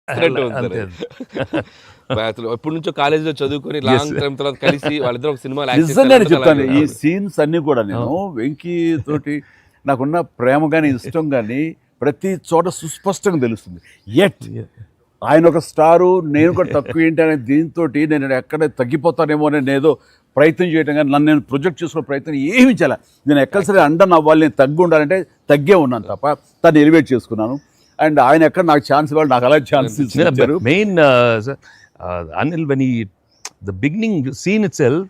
అంతే. అసలు ఎప్పటి నుంచో కాలేజీలో చదువుకొని లాంగ్ టైం తర్వాత కలిసి వాళ్ళిద్దరు ఒక సినిమాలో నిజంగానే చెప్తాను, ఈ సీన్స్ అన్ని కూడా నేను వెంకీ తోటి నాకున్న ప్రేమ కానీ ఇష్టం కానీ ప్రతి చోట సుస్పష్టంగా తెలుస్తుంది. ఎట్ ఆయన ఒక స్టారు, నేను కూడా తక్కువ ఏంటి అనే దీంతో నేను ఎక్కడ తగ్గిపోతానేమో అని ఏదో ప్రయత్నం చేయడం కానీ నన్ను నేను ప్రొజెక్ట్ చేసుకునే ప్రయత్నం ఏమి చేయాలి. నేను ఎక్కడ సరే అండన్ అవ్వాలి, నేను తగ్గి ఉండాలంటే తగ్గే ఉన్నాను తప్ప తను ఎలివేట్ చేసుకున్నాను. అండ్ ఆయన ఎక్కడ నాకు ఛాన్స్ ఇవ్వాలి, నాకు అలా ఛాన్స్ ఇచ్చారు. మెయిన్ అనిల్ వెన్ ఈ the beginning scene it self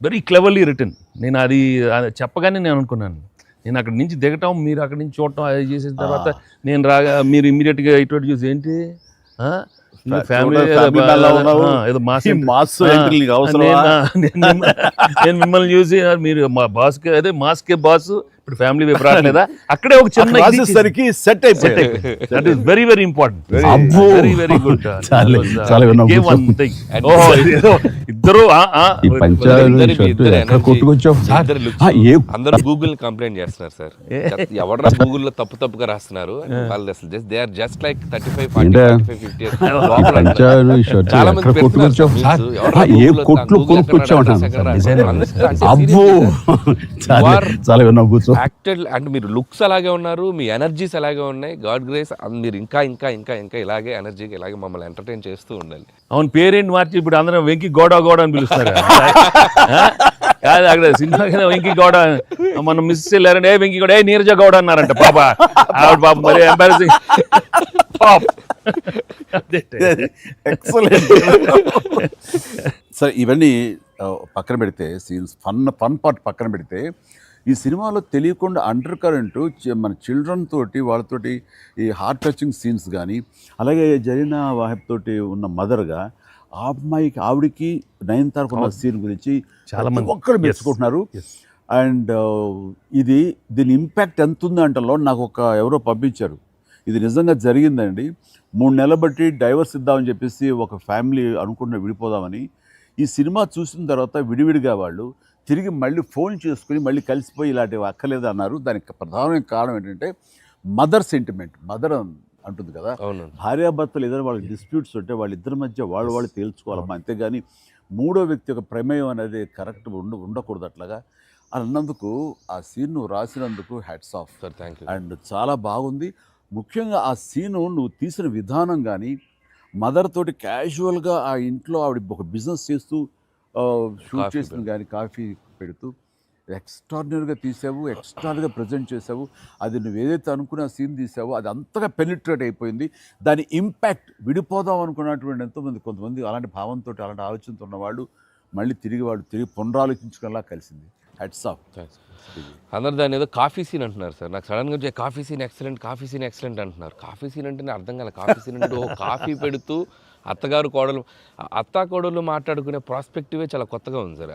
very cleverly return. నేను అది చెప్పగానే నేను అనుకున్నాను, నేను అక్కడి నుంచి దిగటం, మీరు అక్కడి నుంచి చూడటం, అది చేసిన తర్వాత నేను రాగా మీరు ఇమ్మీడియట్గా ఇటువంటి చూసి ఏంటి ఫ్యామిలీ ఏదో నేను మిమ్మల్ని చూసి మీరు మా బాస్కి అదే మాస్కే బాస్ ఇప్పుడు ఫ్యామిలీ వైపు రాలేదా, అక్కడే ఒక చిన్న సెట్ అయిపోయింది. That is very very important, very very good. ఇద్దరు అందరూ గూగుల్ కంప్లైంట్ చేస్తున్నారు సార్, ఎవడరా గూగుల్లో తప్పుగా రాస్తున్నారు వాళ్ళు, అసలు just they are just like 35, 40, 45, 50 చాలా మంది యాక్టెడ్. అంటే మీరు లుక్స్ అలాగే ఉన్నారు, మీ ఎనర్జీస్ అలాగే ఉన్నాయి, గాడ్ గ్రేస్. మీరు ఇంకా ఇంకా ఇంకా ఇంకా ఇలాగే ఎనర్జీకి ఇలాగే మమ్మల్ని ఎంటర్టైన్ చేస్తూ ఉండాలి. అవును, పేరేంటి మార్చి ఇప్పుడు అందరం వెంకీ గౌడ అని పిలుస్తారు. కాదు అక్కడ సినిమా వెంకీ గౌడ, మనం మిస్ వెళ్ళారంటే ఏ వెంకీ గౌడ, ఏ నీరజ గౌడ అన్నారంట. పాప ఆవిడ పాప మరి ఎంబారసింగ్ పాప్. సరే, ఇవన్నీ పక్కన పెడితే సీన్స్ ఫన్ పార్ట్ పక్కన పెడితే, ఈ సినిమాలో తెలియకుండా అండర్ కరెంట్ మన చిల్డ్రన్ తోటి వాళ్ళతోటి ఈ హార్ట్ టచింగ్ సీన్స్ కానీ, అలాగే జరీనా వాహిబ్ తోటి ఉన్న మదర్గా ఆ అమ్మాయికి ఆవిడికి నయనతారకు ఉన్న సీన్ గురించి చాలా మంది ఒక్కరు మెచ్చుకుంటున్నారు. అండ్ దీని ఇంపాక్ట్ ఎంత ఉంది అంటలో నాకు ఎవరో పంపించారు, ఇది నిజంగా జరిగిందండి. 3 నెలలు బట్టి డైవర్స్ ఇద్దామని చెప్పేసి ఒక ఫ్యామిలీ అనుకుంటున్న విడిపోదామని, ఈ సినిమా చూసిన తర్వాత విడివిడిగా వాళ్ళు తిరిగి మళ్ళీ ఫోన్ చేసుకుని మళ్ళీ కలిసిపోయి ఇలాంటివి అక్కర్లేదు అన్నారు. దానికి ప్రధానమైన కారణం ఏంటంటే మదర్ సెంటిమెంట్. మదర్ అంటుంది కదా, భార్యాభర్తలు ఏదైనా వాళ్ళకి డిస్ప్యూట్స్ ఉంటే వాళ్ళిద్దరి మధ్య వాళ్ళు తేల్చుకోవాలమ్మా, అంతేగాని మూడో వ్యక్తి యొక్క ప్రమేయం అనేది కరెక్ట్ ఉండకూడదు. అట్లాగా అన్నందుకు ఆ సీన్ నువ్వు రాసినందుకు hats off sir, thank you. And చాలా బాగుంది. ముఖ్యంగా ఆ సీను నువ్వు తీసిన విధానం కానీ, మదర్ తోటి క్యాజువల్గా ఆ ఇంట్లో ఆవిడ ఒక బిజినెస్ చేస్తూ షూట్ చేసిన కానీ, కాఫీ పెడుతూ ఎక్స్ట్రాడినరీగా తీసావు, ఎక్స్ట్రాడినరీగా ప్రజెంట్ చేసావు. అది నువ్వు ఏదైతే అనుకున్న సీన్ తీసావో అది అంతగా పెనిట్రేట్ అయిపోయింది. దాని ఇంపాక్ట్ విడిపోదాం అనుకున్నటువంటి కొంతమంది అలాంటి భావంతో, అలాంటి ఆలోచనతో ఉన్నవాళ్ళు మళ్ళీ తిరిగి పునరాలోచించుకునేలా కలిసింది. Hats off. అందరు దాన్ని ఏదో కాఫీ సీన్ అంటున్నారు సార్, నాకు సడన్గా వచ్చే కాఫీ సీన్ ఎక్సలెంట్ అంటున్నారు. కాఫీ సీన్ అంటే నేను అర్థం కాలే. కాఫీ సీన్ అంటే కాఫీ పెడుతూ అత్త కోడలు మాట్లాడుకునే ప్రాస్పెక్టివే చాలా కొత్తగా ఉంది సార్.